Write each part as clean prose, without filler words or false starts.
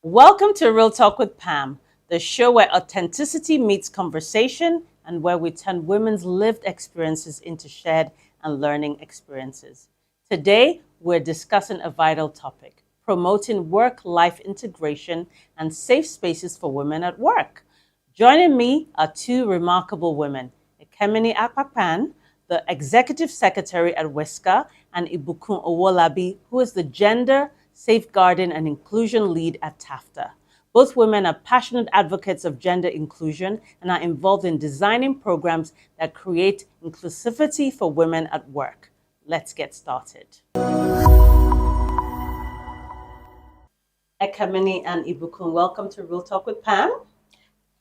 Welcome to Real Talk with Pam, the show where authenticity meets conversation and where we turn women's lived experiences into shared and learning experiences. Today, we're discussing a vital topic: promoting work-life integration and safe spaces for women at work. Joining me are two remarkable women, Ekemini Akpakpan, the Executive Secretary at WISCA, and Ibukun Owolabi, who is the Gender, Safeguarding and Inclusion Lead at TAFTA. Both women are passionate advocates of gender inclusion and are involved in designing programs that create inclusivity for women at work. Let's get started. Ekamini and Ibukun, welcome to Real Talk with Pam.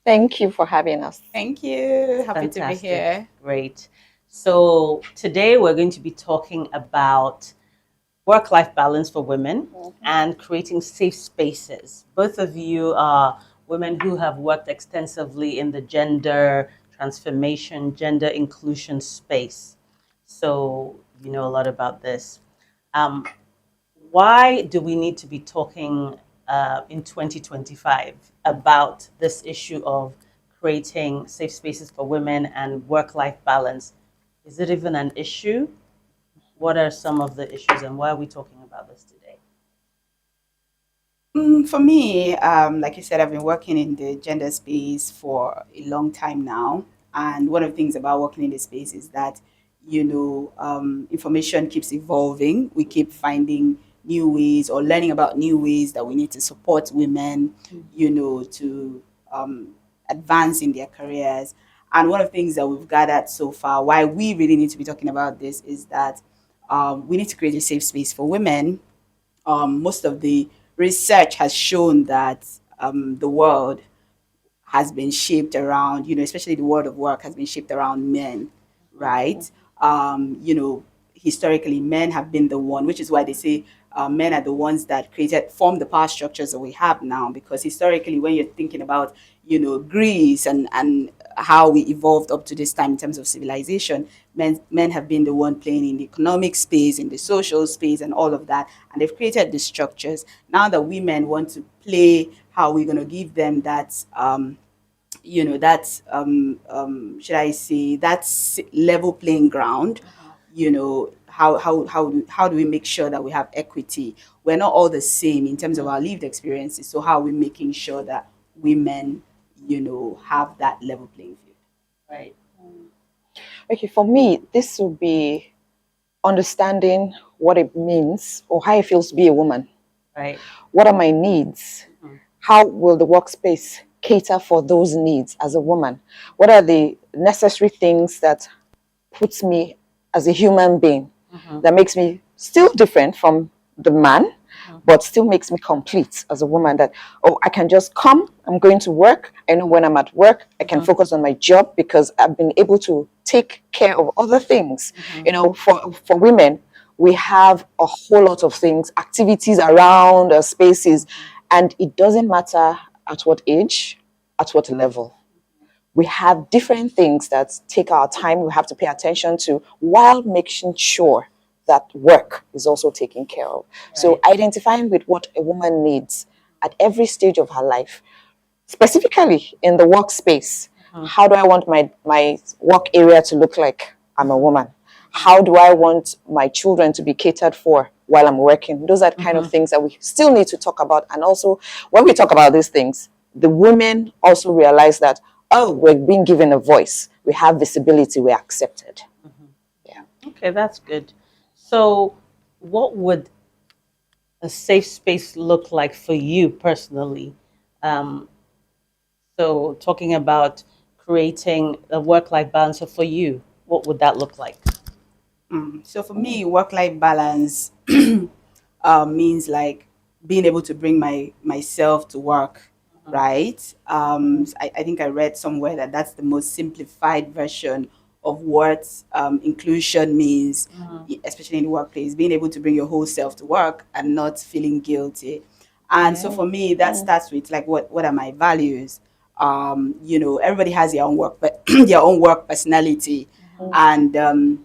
Thank you for having us. Thank you. Happy Fantastic. to be here. Great. So today we're going to be talking about work-life balance for women and creating safe spaces. Both of you are women who have worked extensively in the gender transformation, gender inclusion space. So you know a lot about this. Why do we need to be talking in 2025 about this issue of creating safe spaces for women and work-life balance? Is it even an issue? What are some of the issues and why are we talking about this today? For me, like you said, I've been working in the gender space for a long time now. And one of the things about working in the space is that, information keeps evolving. We keep finding new ways or learning about new ways that we need to support women, to advance in their careers. And one of the things that we've gathered so far, why we really need to be talking about this, is that we need to create a safe space for women. Most of the research has shown that the world has been shaped around, especially the world of work has been shaped around men, right? Historically, men have been the one, which is why they say men are the ones that form the power structures that we have now. Because historically, when you're thinking about, Greece and how we evolved up to this time in terms of civilization, men have been the one playing in the economic space, in the social space, and all of that, and they've created the structures. Now that women want to play, how we're going to give them that should I say, that's level playing ground. How do we make sure that we have equity? We're not all the same in terms of our lived experiences, so how are we making sure that women have that level playing field? Right. Okay, for me, this will be understanding what it means or how it feels to be a woman. Right. What are my needs? How will the workspace cater for those needs as a woman? What are the necessary things that puts me as a human being that makes me still different from the man, but still makes me complete as a woman? That, oh, I can just come, I'm going to work. I know when I'm at work, I can focus on my job because I've been able to take care of other things. For women, we have a whole lot of things, activities around our spaces, and it doesn't matter at what age, at what level. We have different things that take our time, we have to pay attention to, while making sure that work is also taken care of. Right. So identifying with what a woman needs at every stage of her life, specifically in the workspace. How do I want my work area to look like? I'm a woman. How do I want my children to be catered for while I'm working? Those are the kind of things that we still need to talk about. And also, when we talk about these things, the women also realize that, oh, we're being given a voice. We have visibility. We're accepted. Yeah. Okay, that's good. So what would a safe space look like for you personally? So talking about creating a work-life balance, so for you, what would that look like? So for me, work-life balance means like being able to bring myself to work, right? I think I read somewhere that that's the most simplified version of what inclusion means, especially in the workplace, being able to bring your whole self to work and not feeling guilty. And so for me, that starts with like, what are my values? Everybody has their own work, but their own work personality. And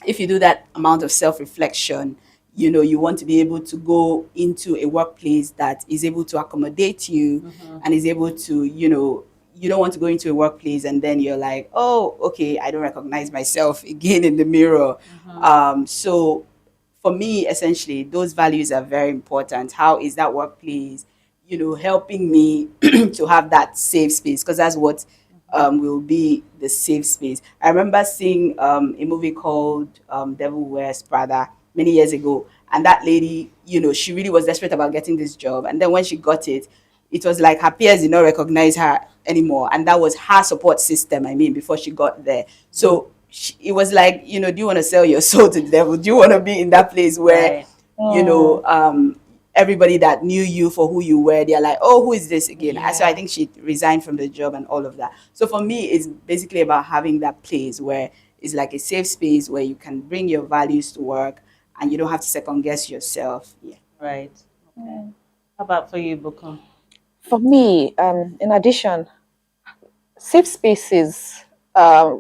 if you do that amount of self-reflection, you want to be able to go into a workplace that is able to accommodate you and is able to, you don't want to go into a workplace and then you're like, oh, okay, I don't recognize myself again in the mirror. So for me, essentially, those values are very important. How is that workplace, helping me to have that safe space? Because that's what will be the safe space. I remember seeing a movie called Devil Wears Prada many years ago, and that lady, she really was desperate about getting this job, and then when she got it, it was like her peers did not recognize her anymore, and that was her support system. I mean, before she got there, so it was like, do you want to sell your soul to the devil? Do you want to be in that place where, Right. everybody that knew you for who you were, they're like, oh, who is this again? Yeah. So I think she resigned from the job and all of that. So for me, it's basically about having that place where it's like a safe space where you can bring your values to work and you don't have to second guess yourself. Yeah. Right. Okay. How about for you, Bukum? For me, in addition, safe spaces, I'll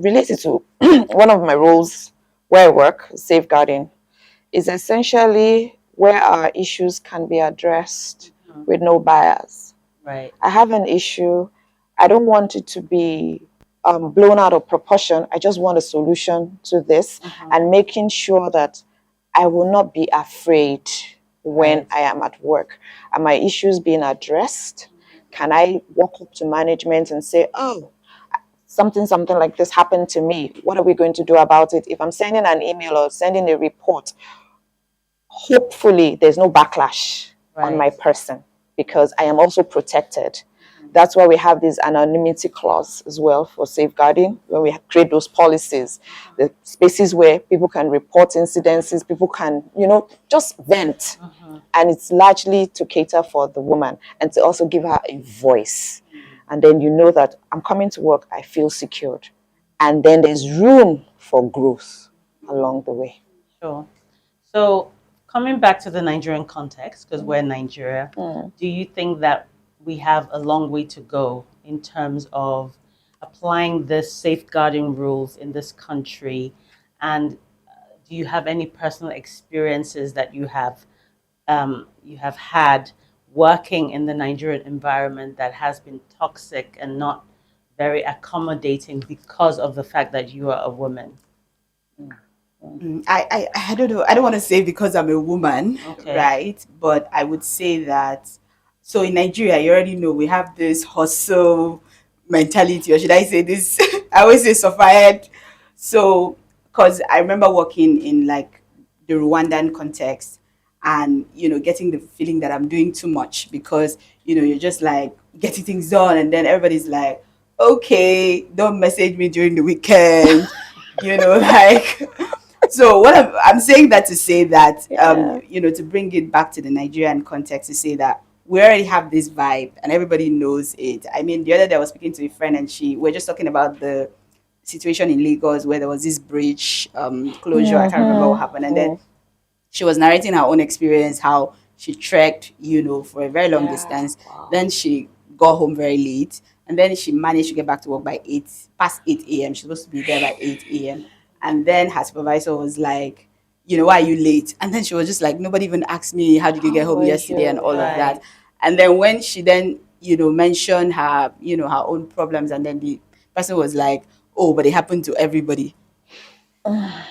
relate it to one of my roles where I work, safeguarding, is essentially where our issues can be addressed with no bias. Right. I have an issue. I don't want it to be blown out of proportion. I just want a solution to this and making sure that I will not be afraid when Right. I am at work. Are my issues being addressed? Can I walk up to management and say, oh, something like this happened to me. What are we going to do about it? If I'm sending an email or sending a report, hopefully there's no backlash on my Right. person because I am also protected. That's why we have this anonymity clause as well for safeguarding. When we create those policies, the spaces where people can report incidences, people can, just vent. And it's largely to cater for the woman and to also give her a voice. And then you know that I'm coming to work, I feel secured. And then there's room for growth along the way. Sure. So, coming back to the Nigerian context, because we're in Nigeria, do you think that we have a long way to go in terms of applying this safeguarding rules in this country? And do you have any personal experiences that you have had working in the Nigerian environment that has been toxic and not very accommodating because of the fact that you are a woman? I don't know. I don't want to say because I'm a woman, Okay. right? But I would say that, so in Nigeria, you already know we have this hustle mentality, or should I say this? I always say suffered. So, because I remember working in like the Rwandan context and, getting the feeling that I'm doing too much because, you're just like getting things done and then everybody's like, okay, don't message me during the weekend, like. So what I'm saying that to say that to bring it back to the Nigerian context, to say that we already have this vibe and everybody knows it. I mean, the other day I was speaking to a friend and we're just talking about the situation in Lagos where there was this bridge closure. I can't remember what happened, and then she was narrating her own experience, how she trekked, for a very long distance. Then she got home very late, and then she managed to get back to work by past 8 a.m. She's supposed to be there by 8 a.m. And then her supervisor was like, why are you late? And then she was just like, nobody even asked me, how did you get home yesterday and all of that. And then when she then, mentioned her, her own problems, and then the person was like, oh, but it happened to everybody,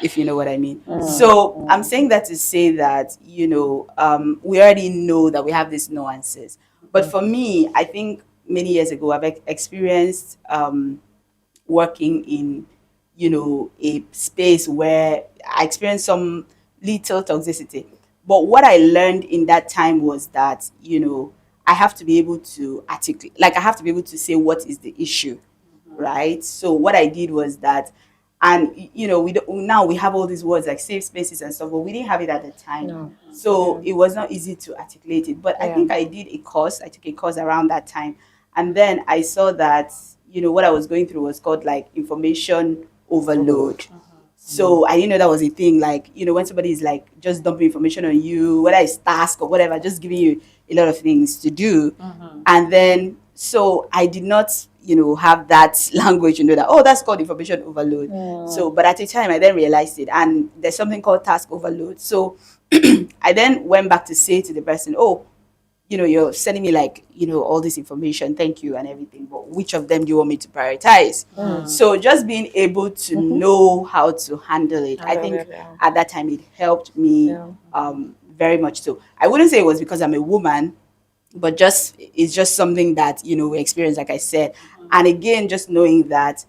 if you know what I mean. So I'm saying that to say that, we already know that we have these nuances. But for me, I think many years ago, I've experienced working in, a space where I experienced some little toxicity. But what I learned in that time was that, I have to be able to articulate, like I have to be able to say what is the issue, right? So what I did was that, and we don't, now we have all these words like safe spaces and stuff, but we didn't have it at the time. No. So it was not easy to articulate it. But I think I took a course around that time. And then I saw that, what I was going through was called like information overload. So I didn't know that was a thing. Like, when somebody is like just dumping information on you, whether it's task or whatever, just giving you a lot of things to do. And then So I did not, have that language, that, oh, that's called information overload. So, but at the time, I then realized it. And there's something called task overload. So I then went back to say to the person, oh, you're sending me like, all this information, thank you and everything, but which of them do you want me to prioritize? So just being able to know how to handle it, I think at that time it helped me very much. So I wouldn't say it was because I'm a woman, but it's just something that, we experience, like I said. And again, just knowing that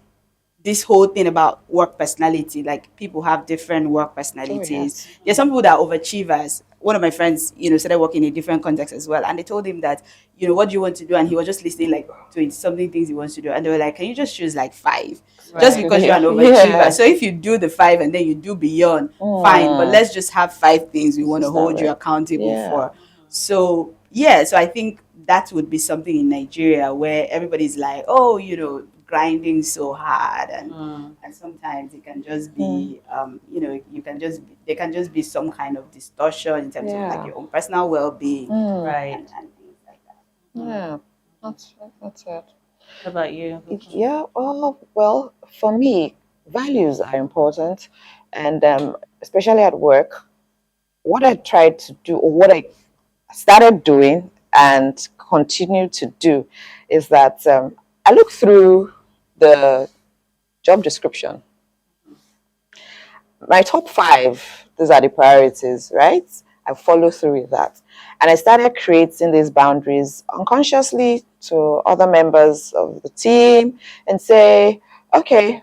this whole thing about work personality, like people have different work personalities. There's some people that are overachievers. One of my friends, started working in a different context as well. And they told him that, what do you want to do? And he was just listing like 20 something things he wants to do. And they were like, can you just choose like 5? Just because you're an overachiever. So if you do the 5 and then you do beyond, fine. But let's just have 5 things we want to hold you accountable for. So so I think that would be something in Nigeria where everybody's like, oh, grinding so hard, and sometimes it can just be there can just be some kind of distortion in terms of like your own personal well-being, Right. and things like that. Yeah, that's it. How about you? Yeah, well, for me, values are important, and especially at work, what I tried to do, or what I started doing and continue to do, is that I look through the job description. My top 5, these are the priorities, right? I follow through with that. And I started creating these boundaries unconsciously to other members of the team and say, okay,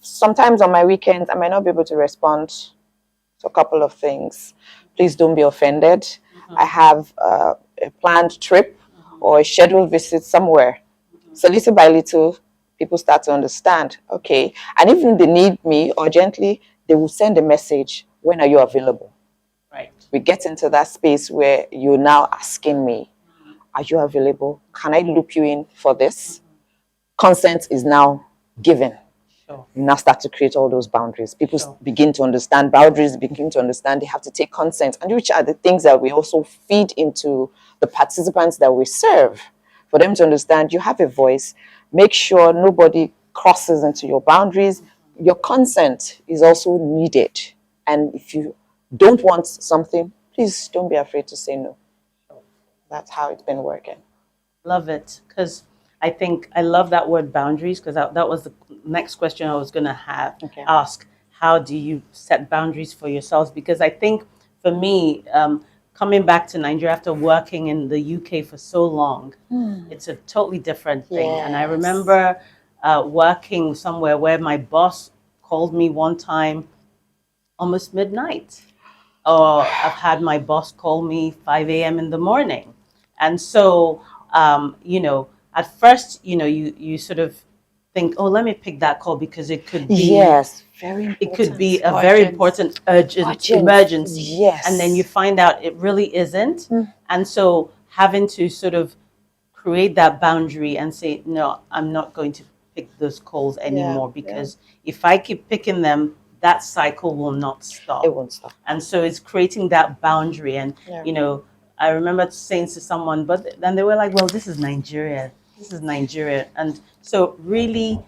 sometimes on my weekends, I might not be able to respond to a couple of things. Please don't be offended. I have a planned trip or a scheduled visit somewhere. So little by little, people start to understand, okay, and even if they need me urgently, they will send a message, when are you available? Right. We get into that space where you're now asking me, are you available? Can I loop you in for this? Consent is now given. Sure. You now start to create all those boundaries. People begin to understand boundaries, begin to understand they have to take consent, and which are the things that we also feed into the participants that we serve, for them to understand you have a voice. Make sure nobody crosses into your boundaries. Your consent is also needed. And if you don't want something, please don't be afraid to say no. That's how it's been working. Love it, because I think I love that word boundaries, because that was the next question I was going to ask. How do you set boundaries for yourselves? Because I think for me, coming back to Nigeria after working in the UK for so long, it's a totally different thing. And I remember working somewhere where my boss called me one time almost midnight. Or I've had my boss call me 5 a.m. in the morning. And so, at first, you sort of think, oh, let me pick that call because it could be very important. It could be a very important urgent emergency. Yes. And then you find out it really isn't. And so having to sort of create that boundary and say, no, I'm not going to pick those calls anymore, because if I keep picking them, that cycle will not stop. It won't stop. And so it's creating that boundary. And, I remember saying to someone, but then they were like, well, this is Nigeria. This is Nigeria. And so really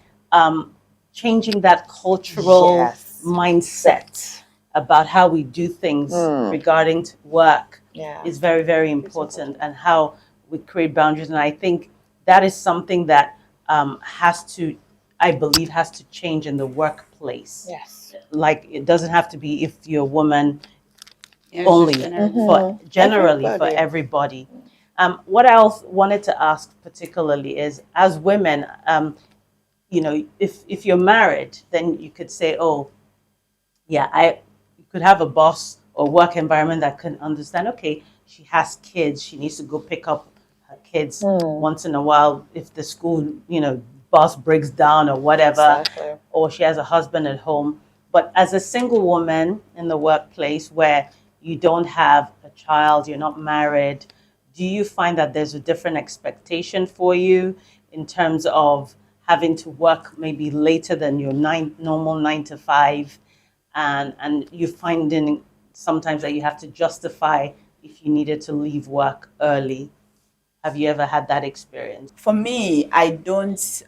changing that cultural mindset about how we do things regarding to work is very, very important, and how we create boundaries. And I think that is something that I believe has to change in the workplace. Yes. Like, it doesn't have to be if you're a woman only, for generally for everybody. What I else wanted to ask particularly is, as women, if you're married, then you could say, oh, you could have a boss or work environment that can understand, okay, she has kids, she needs to go pick up her kids once in a while if the school, bus breaks down or whatever, or she has a husband at home. But as a single woman in the workplace where you don't have a child, you're not married, do you find that there's a different expectation for you in terms of having to work maybe later than your normal 9 to 5, and you finding sometimes that you have to justify if you needed to leave work early? Have you ever had that experience? For me, I don't.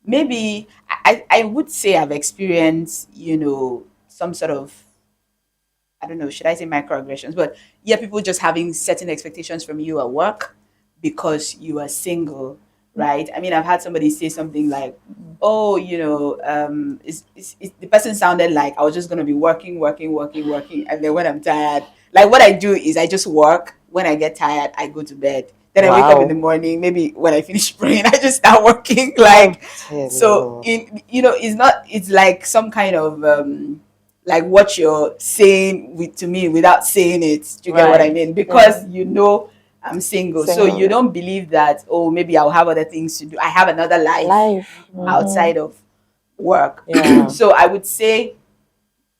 Maybe I would say I've experienced, some sort of, I don't know, should I say microaggressions? But yeah, people just having certain expectations from you at work because you are single, right? I mean, I've had somebody say something like, "Oh, the person sounded like I was just gonna be working, working, working, working, and then when I'm tired, like what I do is I just work. When I get tired, I go to bed. Then I wake up in the Wow. morning. Maybe when I finish praying, I just start working. Oh, Like dear so, Lord. it's not. It's like some kind of like what you're saying to me without saying it. Do you get what I Right. mean? Yeah. Because I'm single, so you Single don't believe that. Oh, maybe I'll have other things to do. I have another life life. outside of work. Yeah. So I would say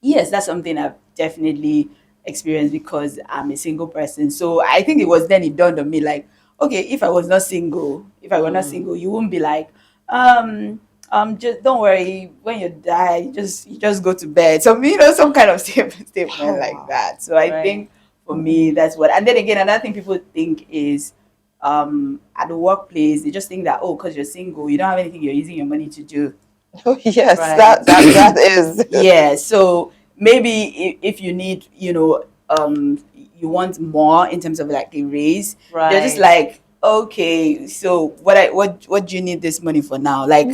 yes, that's something I've definitely experienced because I'm a single person. So I think it dawned on me like, okay, if I were not single, you wouldn't be like, um, just don't worry. When you die, you just go to bed. So some kind of statement Oh, like wow. that. So I Right. think for me, that's what. And then again, another thing people think is, at the workplace, they just think that, oh, because you're single, you don't have anything you're using your money to do. Oh, yes, Right. that is. Yeah, so maybe if you need, you want more in terms of like a raise, they're just Right. like, okay, so what do you need this money for now? Like,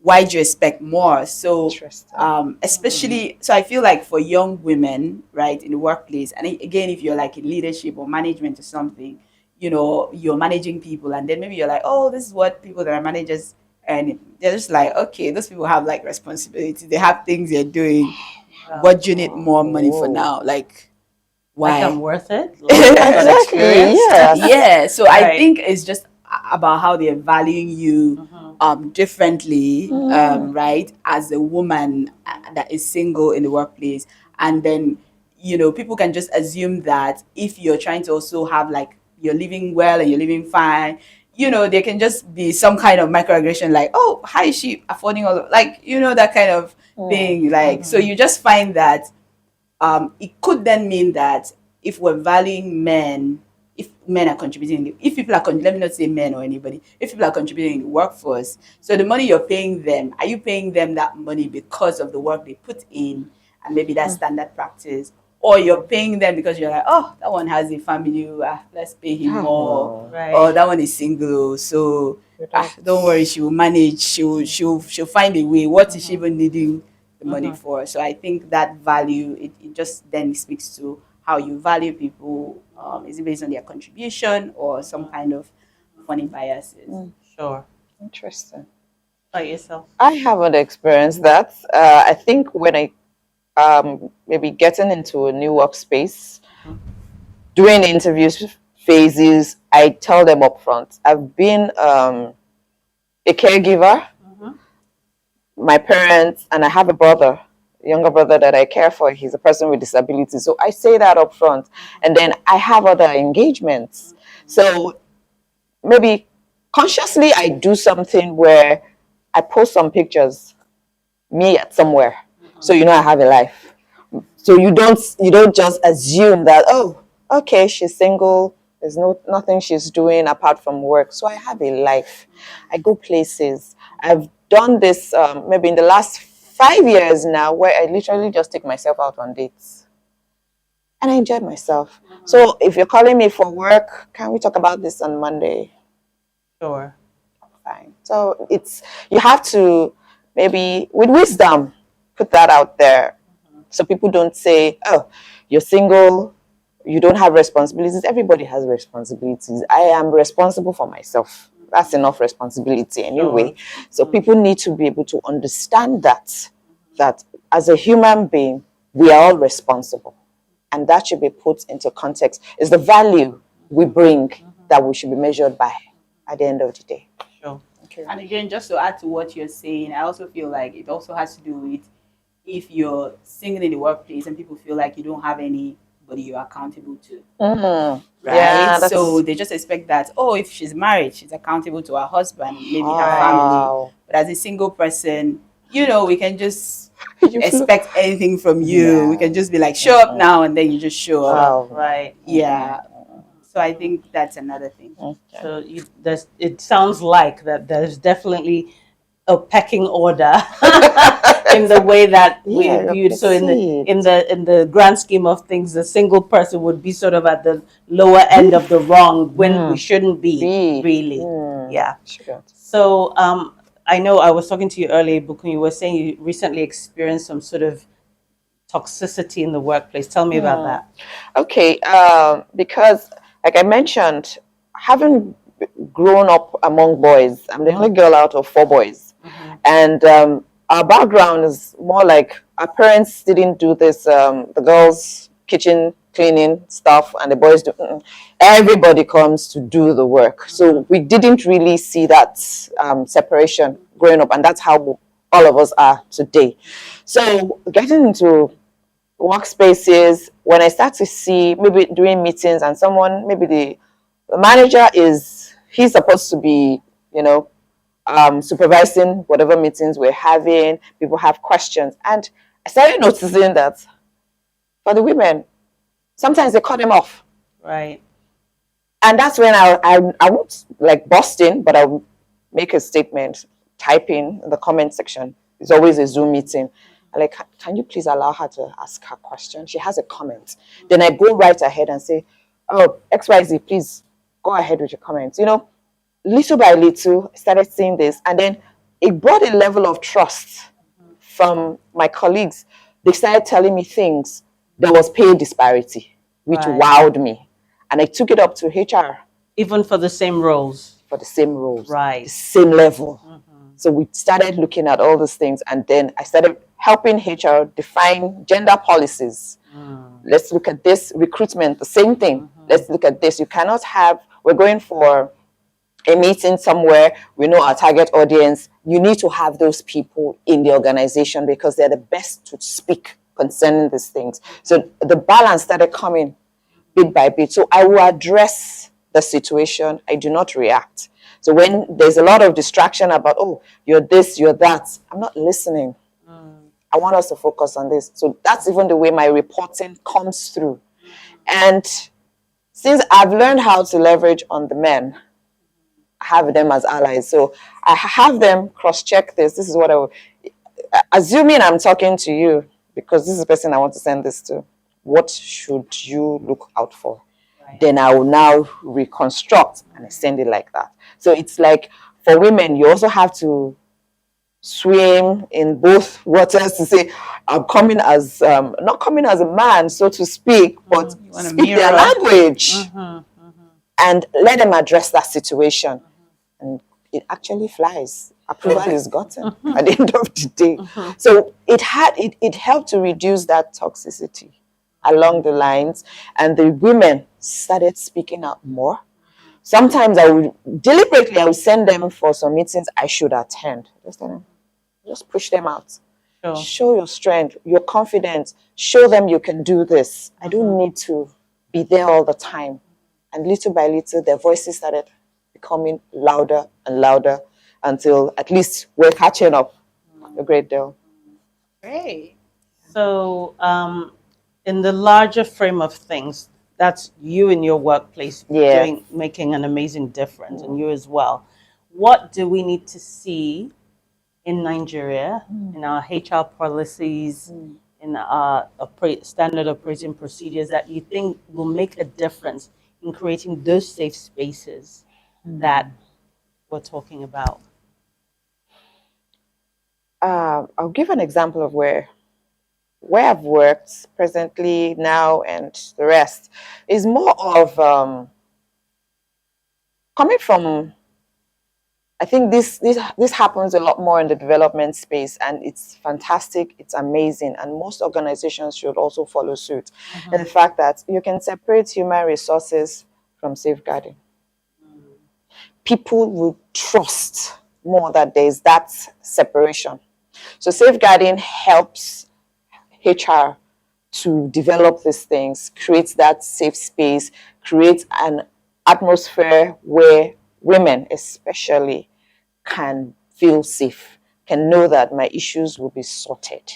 why do you expect more? So Interesting. especially, so I feel like for young women, right, in the workplace, and again, if you're like in leadership or management or something, you're managing people, and then maybe you're like, oh, this is what people that are managers, and they're just like, okay, those people have like responsibility, they have things they're doing. Wow. What do you need more money for Oh. now? Like, Like I'm why? worth it? Like I've got Exactly. experience? Yes. Yeah, so I Right. think it's just about how they're valuing you differently, right, as a woman that is single in the workplace. And then people can just assume that if you're trying to also have like you're living well and you're living fine, there can just be some kind of microaggression like, oh, how is she affording all of, like, that kind of thing. Like, so you just find that it could then mean that if we're valuing men, if men are contributing, if people are, let me not say men or anybody, if people are contributing in the workforce, so the money you're paying them, are you paying them that money because of the work they put in and maybe that's standard practice? Or you're paying them because you're like, oh, that one has a family, let's pay him Oh, more. no. Or Right. that one is single, so Without. don't worry, she will manage. She'll find a way. What is she even needing the money for? So I think that value, it just then speaks to how you value people. Is it based on their contribution or some kind of funny biases? Sure. Interesting. By yourself. I haven't experienced that. I think when I maybe getting into a new workspace, during the interviews phases, I tell them up front. I've been a caregiver, my parents, and I have a brother, a younger brother that I care for. He's a person with disability. So I say that up front. And then I have other engagements. So maybe consciously I do something where I post some pictures, me at somewhere. So I have a life. So you don't just assume that, oh, okay, she's single. There's nothing she's doing apart from work. So I have a life. I go places. I've done this maybe in the last 5 years now, where I literally just take myself out on dates, and I enjoy myself. So if you're calling me for work, can we talk about this on Monday? Sure. Fine. So you have to maybe with wisdom put that out there, so people don't say, oh, you're single, you don't have responsibilities. Everybody has responsibilities. I am responsible for myself. That's enough responsibility anyway. Sure. So people need to be able to understand that as a human being, we are all responsible. And that should be put into context. Is the value we bring that we should be measured by at the end of the day. Sure. Okay. And again, just to add to what you're saying, I also feel like it also has to do with if you're single in the workplace and people feel like you don't have anybody you're accountable to, right? Yeah, So that's they just expect that, oh, if she's married, she's accountable to her husband, maybe her Right. family. wow. But as a single person, we can just You feel- expect anything from you. We Yeah. can just be like, show up now, and then you just show up. Wow. Right. Yeah. So So I think that's another thing. Okay. So it sounds like that there's definitely a pecking order in the way that we Yeah, viewed. I So in the see in it. the in the grand scheme of things, the single person would be sort of at the lower end of the rung when we shouldn't be B. really. Yeah. Shouldn't. So I know I was talking to you earlier, Bukun. You were saying you recently experienced some sort of toxicity in the workplace. Tell me about that. Okay, because like I mentioned, having grown up among boys, I'm the only girl out of four boys, and our background is more like our parents didn't do this. The girls' kitchen cleaning stuff, and the boys do. Everybody comes to do the work, so we didn't really see that separation growing up, and that's how all of us are today. So getting into workspaces, when I start to see maybe during meetings and someone, maybe the manager he's supposed to be, supervising whatever meetings we're having, people have questions. And I started noticing that for the women, sometimes they cut them off. Right. And that's when I won't like bust in, but I'll make a statement, type in the comment section. It's always a Zoom meeting. I'm like, can you please allow her to ask her question? She has a comment. Then I go right ahead and say, oh, XYZ, please go ahead with your comments. Little by little, I started seeing this. And then it brought a level of trust from my colleagues. They started telling me things. There was pay disparity, which Right. wowed me. And I took it up to HR Even for the same roles. for the same roles, Right. the same level. So we started looking at all these things, and then I started helping HR define gender policies. Let's look at this recruitment, the same thing. Let's look at this. You cannot we're going for a meeting somewhere, we know our target audience. You need to have those people in the organization because they're the best to speak concerning these things. So the balance started coming bit by bit. So I will address the situation. I do not react. So when there's a lot of distraction about, oh, you're this, you're that, I'm not listening. I want us to focus on this. So that's even the way my reporting comes through. And since I've learned how to leverage on the men, I have them as allies. So I have them cross-check this. This is what I would, assuming I'm talking to you, because this is the person I want to send this to. What should you look out for? Right. Then I will now reconstruct and I send it like that. So it's like for women, you also have to swim in both waters to say, I'm coming as, not coming as a man, so to speak, but speak their language and let them address that situation. And it actually flies. Approval is gotten at the end of the day. So it helped to reduce that toxicity along the lines, and the women started speaking out more. Sometimes I would send them for some meetings I should attend. Just push them out. Sure. Show your strength, your confidence. Show them you can do this. I don't need to be there all the time. And little by little, their voices started becoming louder and louder until at least we're catching up a great deal. Great. So, in the larger frame of things, that's you in your workplace making an amazing difference, and you as well. What do we need to see in Nigeria, in our HR policies, in our standard operating procedures that you think will make a difference in creating those safe spaces that we're talking about? I'll give an example of where I've worked presently now and the rest is more of coming from. I think this happens a lot more in the development space, and it's fantastic, it's amazing, and most organizations should also follow suit. And the fact that you can separate human resources from safeguarding. People will trust more that there's that separation. So safeguarding helps HR to develop these things, create that safe space, create an atmosphere where women especially can feel safe, can know that my issues will be sorted.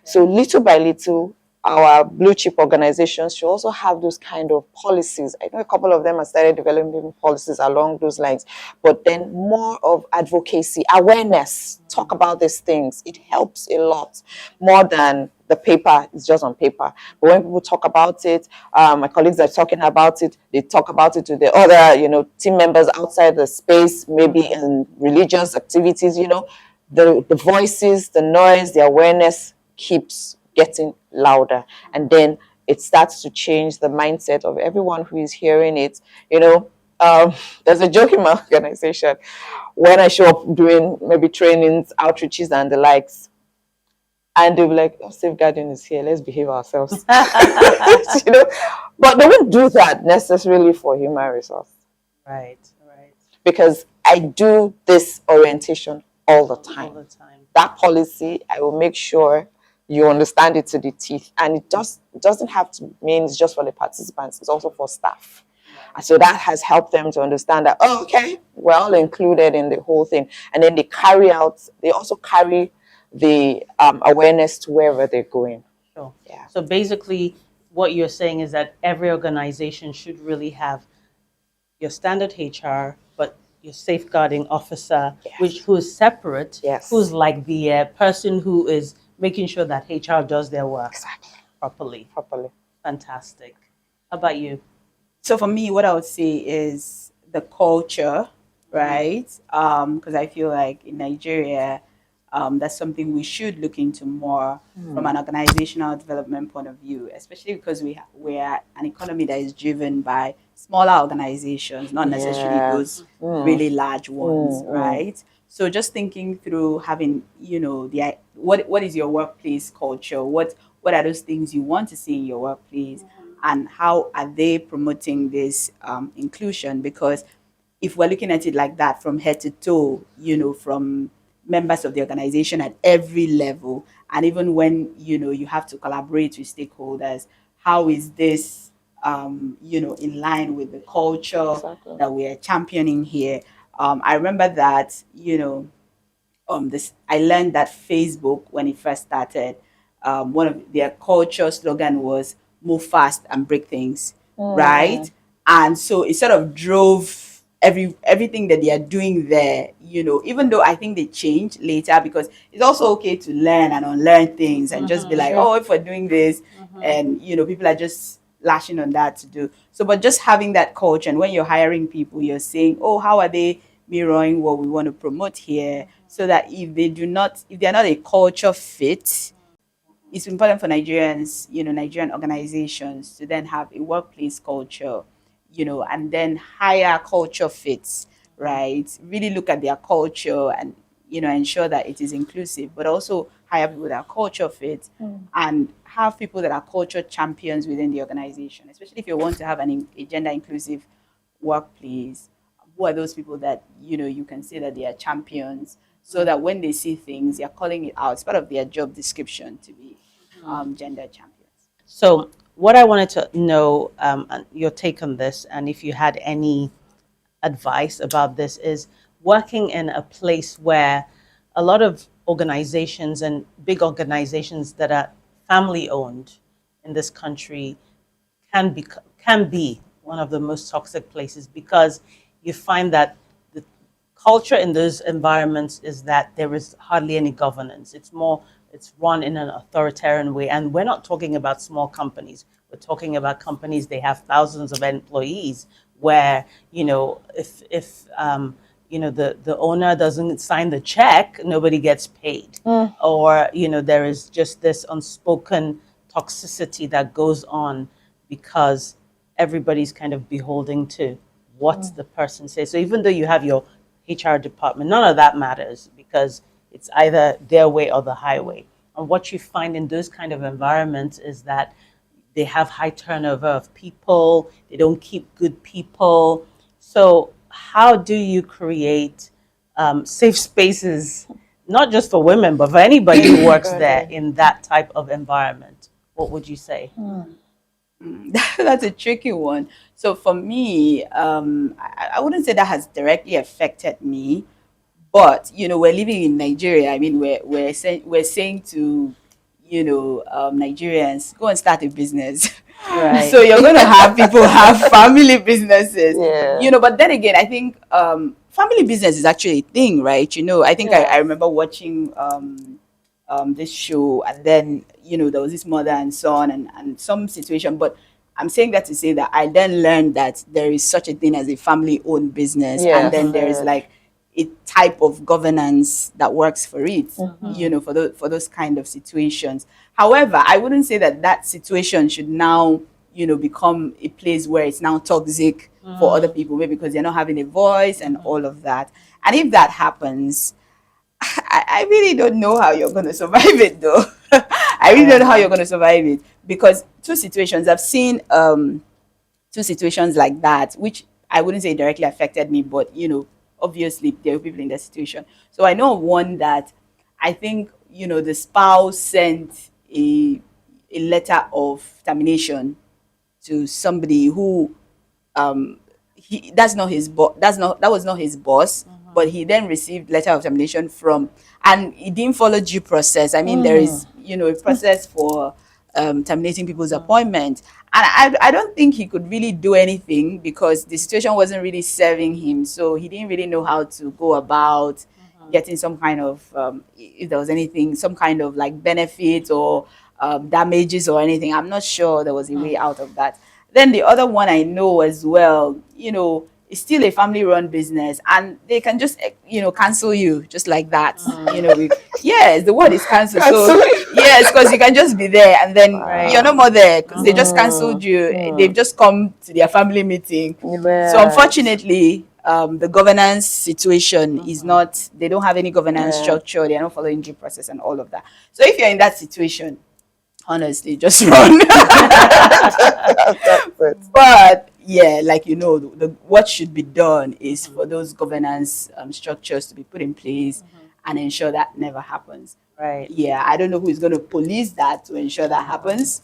So little by little, our blue chip organizations should also have those kind of policies. I know a couple of them have started developing policies along those lines, but then more of advocacy, awareness, talk about these things. It helps a lot more than the paper is just on paper. But when people talk about it, my colleagues are talking about it, they talk about it to the other, team members outside the space, maybe in religious activities, the voices, the noise, the awareness keeps getting louder. And then it starts to change the mindset of everyone who is hearing it. There's a joke in my organization when I show up doing maybe trainings, outreaches, and the likes. And they'll be like, oh, safeguarding is here. Let's behave ourselves. But they won't do that necessarily for human resource. Right, right. Because I do this orientation all the time. All the time. That policy, I will make sure you understand it to the teeth. And it doesn't have to mean it's just for the participants, it's also for staff. And so that has helped them to understand that, oh, okay, we're all included in the whole thing. And then they also carry the awareness to wherever they're going. Sure. Yeah. So basically, what you're saying is that every organization should really have your standard HR, but your safeguarding officer, Yes. who is separate, Yes. who's like the person who is making sure that HR does their work Exactly. properly. Fantastic. How about you? So for me, what I would say is the culture, right? Because I feel like in Nigeria, that's something we should look into more from an organizational development point of view, especially because we are an economy that is driven by smaller organizations, not necessarily those really large ones, right? So just thinking through having, what is your workplace culture? What are those things you want to see in your workplace? And how are they promoting this inclusion? Because if we're looking at it like that from head to toe, from members of the organization at every level, and even when you have to collaborate with stakeholders, how is this in line with the culture Exactly. that we are championing here? I remember that this I learned that Facebook, when it first started, one of their culture slogan was "move fast and break things," right? And so it sort of drove everything that they are doing there. Even though I think they changed later, because it's also okay to learn and unlearn things and just be like, oh, if we're doing this, and people are just lashing on that to do so. But just having that culture, and when you're hiring people, you're saying, oh, how are they mirroring what we want to promote here, so that if they're not a culture fit, it's important for Nigerians, Nigerian organizations to then have a workplace culture, and then hire culture fits, right? Really look at their culture and, ensure that it is inclusive, but also hire people that are culture fit and have people that are culture champions within the organization, especially if you want to have a gender inclusive workplace. Who are those people that, you can say that they are champions, so that when they see things, they're calling it out. It's part of their job description to be gender champions. So what I wanted to know, and your take on this, and if you had any advice about this, is working in a place where a lot of organizations and big organizations that are family owned in this country can be one of the most toxic places, because you find that the culture in those environments is that there is hardly any governance. It's run in an authoritarian way, and we're not talking about small companies. We're talking about companies, they have thousands of employees, where if the owner doesn't sign the check, nobody gets paid, or there is just this unspoken toxicity that goes on because everybody's kind of beholden to what the person says. So even though you have your HR department, none of that matters, because it's either their way or the highway. And what you find in those kind of environments is that they have high turnover of people, they don't keep good people. So how do you create safe spaces, not just for women, but for anybody who works there in that type of environment? What would you say? That's a tricky one. So for me, I wouldn't say that has directly affected me, but we're living in Nigeria. I mean, we're saying to Nigerians, go and start a business. Right. So you're going to have people have family businesses, Yeah. but then again, I think family business is actually a thing, right? I think I Yes. remember watching this show, and then there was this mother and son, and some situation. But I'm saying that to say that I then learned that there is such a thing as a family owned business, and Yes. then there is like a type of governance that works for it, for those kind of situations. However, I wouldn't say that that situation should now become a place where it's now toxic for other people, maybe because they're not having a voice and all of that. And if that happens, I really don't know how you're going to survive it, though. I really don't know how you're going to survive it, because two situations I've seen, two situations like that, which I wouldn't say directly affected me, but obviously there were people in that situation. So I know of one that I think the spouse sent a letter of termination to somebody who that's not his boss, that was not his boss, but he then received letter of termination from, and he didn't follow due process. I mean, there is a process for terminating people's appointment, and I don't think he could really do anything because the situation wasn't really serving him, so he didn't really know how to go about getting some kind of if there was anything, some kind of like benefit or damages or anything. I'm not sure there was a way out of that. Then the other one I know as well, it's still a family-run business, and they can just, cancel you just like that. Yes, the word is cancel. So yes, because you can just be there, and then you're no more there because they just cancelled you. They've just come to their family meeting. So unfortunately, the governance situation is not. They don't have any governance structure. They are not following due process and all of that. So if you're in that situation, honestly, just run. But yeah, like what should be done is for those governance structures to be put in place and ensure that never happens. Right. Yeah, I don't know who is going to police that to ensure that happens,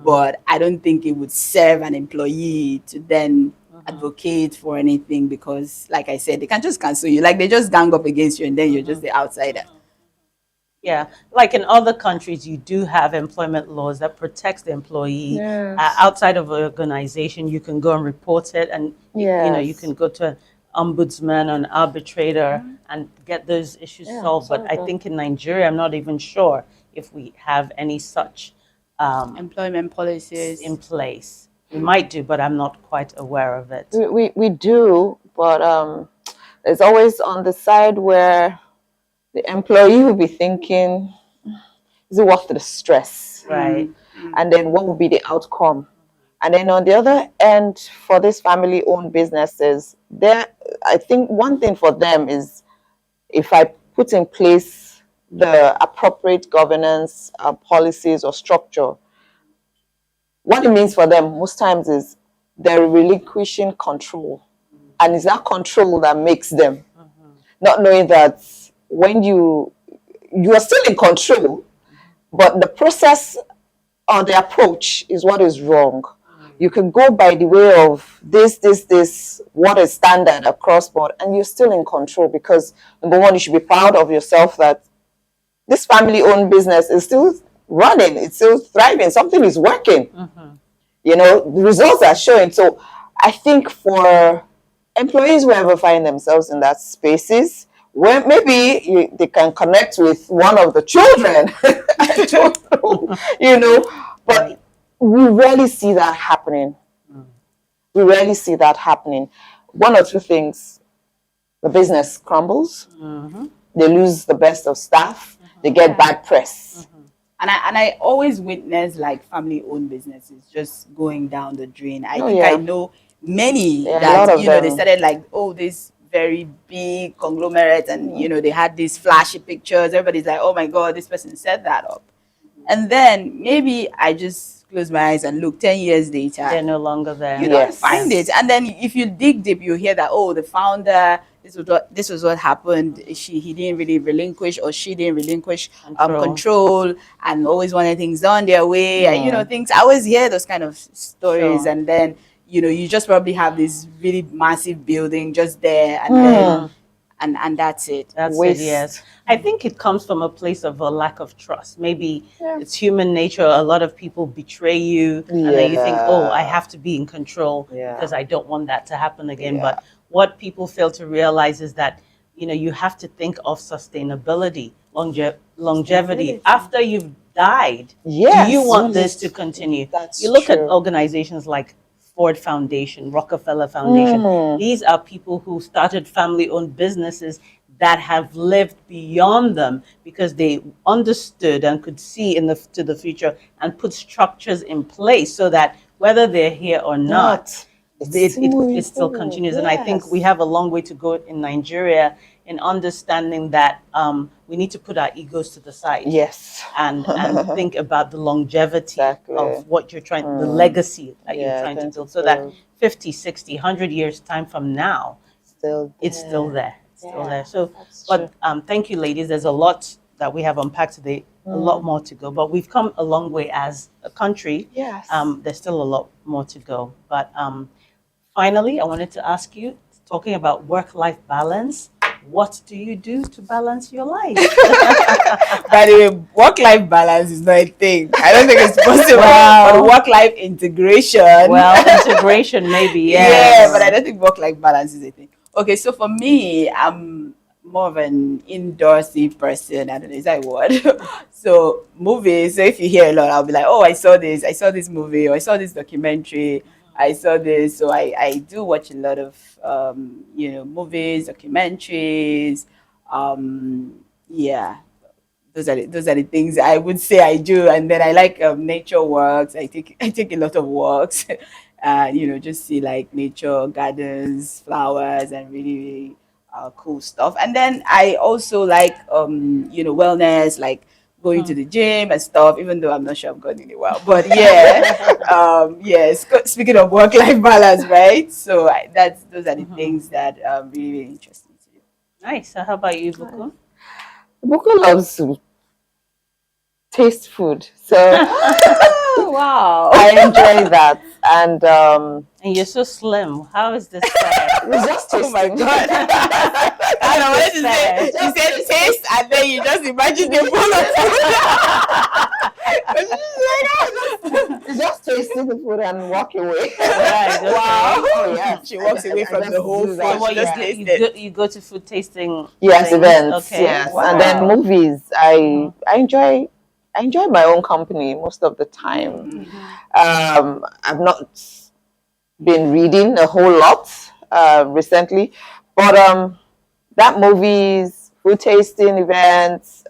but I don't think it would serve an employee to then advocate for anything, because like I said, they can just cancel you, like they just gang up against you and then you're just the outsider. Yeah, like in other countries, you do have employment laws that protects the employee. Yes. Outside of an organization, you can go and report it, and you can go to an ombudsman or an arbitrator and get those issues solved. But I think in Nigeria, I'm not even sure if we have any such Employment policies in place. We might do, but I'm not quite aware of it. We do, but it's always on the side where the employee will be thinking, is it worth the stress? Right. And then what will be the outcome? And then on the other end, for these family-owned businesses, I think one thing for them is, if I put in place the appropriate governance policies or structure, what it means for them most times is they're relinquishing control. And it's that control that makes them, not knowing that when you are still in control, but the process or the approach is what is wrong. You can go by the way of this, what is standard across board, and you're still in control, because number one, you should be proud of yourself that this family-owned business is still running, it's still thriving, something is working. The results are showing. So I think for employees who ever find themselves in that spaces, where maybe they can connect with one of the children. I don't know, but we rarely see that happening. We rarely see that happening. One or two things: the business crumbles, they lose the best of staff, they get bad press. And I always witness like family-owned businesses just going down the drain. I know many that they started like, this very big conglomerate, and they had these flashy pictures. Everybody's like, oh my god, this person set that up. And then maybe I just close my eyes and look, 10 years later, They're no longer there. you don't find it. And then if you dig deep, you hear that, the founder, this was what happened. He didn't really relinquish, or she didn't relinquish control, and always wanted things done their way. And things, I always hear those kind of stories. And then you just probably have this really massive building just there, and then and that's it. That's it, Waste. yes. I think it comes from a place of a lack of trust. Maybe Yeah. it's human nature. A lot of people betray you, and then you think, oh, I Yeah. have to be in control Yeah. because I don't want that to happen again. Yeah. But what people fail to realize is that, you have to think of sustainability, longevity. After you've died, do Yes. you want this to continue? That's You look at true. organizations like Ford Foundation, Rockefeller Foundation. These are people who started family-owned businesses that have lived beyond them because they understood and could see to the future and put structures in place so that whether they're here or not, it still continues. And I think we have a long way to go in Nigeria in understanding that we need to put our egos to the side. Yes. And think about the longevity Exactly. of what you're trying, the legacy that you're Yeah, trying to trying to build, so that build. 50, 60, 100 years time from now, Still it's still there. It's still Yeah, there. So, that's but thank you, ladies. There's a lot that we have unpacked today, a lot more to go. But we've come a long way as a country. Yes. There's still a lot more to go. But finally, I wanted to ask you, talking about work-life balance, what do you do to balance your life? By the way, work-life balance is not a thing. I don't think it's possible. Wow. But work-life integration. Well, integration maybe, Yeah, yes. but I don't think work-life balance is a thing. Okay, so for me, I'm more of an indoorsy person. I don't know, is that a word? So movies. So if you hear a lot, I'll be like, oh, I saw this movie, or I saw this documentary, I saw this. So I do watch a lot of movies, documentaries. Yeah, those are the things I would say I do. And then I like nature walks. I take a lot of walks. Just see like nature, gardens, flowers, and really, really cool stuff. And then I also like wellness, like going to the gym and stuff. Even though I'm not sure I'm going really well, but yeah, yes. Speaking of work-life balance, right? So those are the things that really, really interesting to do. Nice. So how about you, Buku? Boko loves to taste food, so Oh, wow. I enjoy that. And And you're so slim. How is this fair? it's just Oh my tasting. god. I don't know what to say. She said taste, and then you just imagine the full of It's just tasting the food and walk away. Right, okay. Wow. Oh, yes. She walks away I from just the whole do food. that. So what She just you, tastes you, it. go, you go to food tasting Yes, things? events. Okay. Yes, Wow. and then movies. I enjoy my own company most of the time. I've not been reading a whole lot recently, but that movies, food tasting events,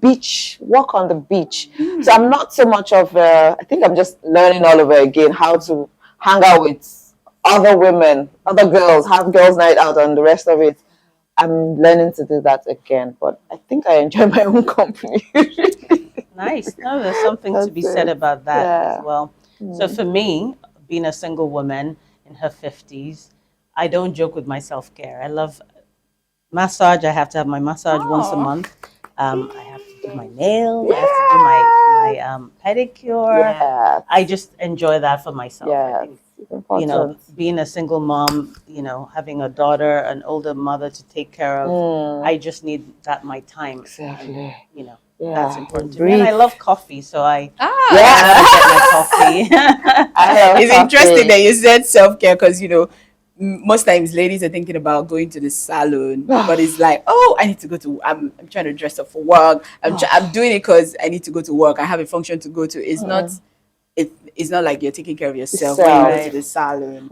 beach walk on the beach. So I'm not so much of I think I'm just learning all over again how to hang out with other women, other girls, have girls night out, and the rest of it. I'm learning to do that again, but I think I enjoy my own company. Nice. No, there's something to be That's said it. about that Yeah. as well. So for me, being a single woman in her 50s, I don't joke with my self-care. I love massage. I have to have my massage once a Aw. month. I have to do my nails. I have to do my pedicure. Yeah. I just enjoy that for myself. I Yeah. think, It's important. being a single mom, having a daughter, an older mother to take care of, I just need that my time. Exactly. Yeah. That's important to me. And I Breathe. love coffee, so I Yeah. have to get my coffee. I love It's coffee. interesting that you said self-care because most times ladies are thinking about going to the salon, but it's like, oh, I need to go to. I'm trying to dress up for work. I'm doing it because I need to go to work. I have a function to go to. It's not. It's not like you're taking care of yourself when you go Right. to the salon.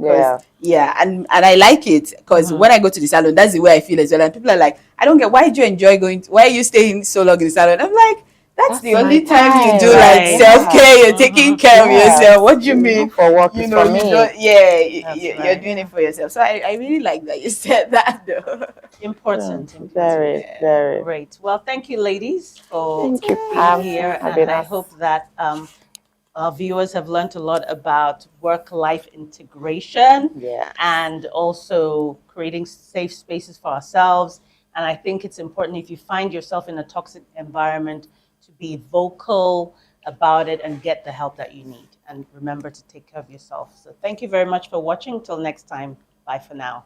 Yeah. And I like it because when I go to the salon, that's the way I feel as well. And people are like, I don't get, why do you enjoy going? Why are you staying so long in the salon? I'm like, that's the my only time you do Right. like self-care. You're taking care of Yeah. yourself. What do you It's mean? not for work, You it's know, for you me. don't. That's You're right. doing it for yourself. So I really like that you said that though. Important. Very, very. Great. Well, thank you, ladies, for Thank you, being Pam, here. for having And I us. hope that our viewers have learned a lot about work-life integration Yeah. and also creating safe spaces for ourselves. And I think it's important, if you find yourself in a toxic environment, to be vocal about it and get the help that you need. And remember to take care of yourself. So thank you very much for watching. Till next time. Bye for now.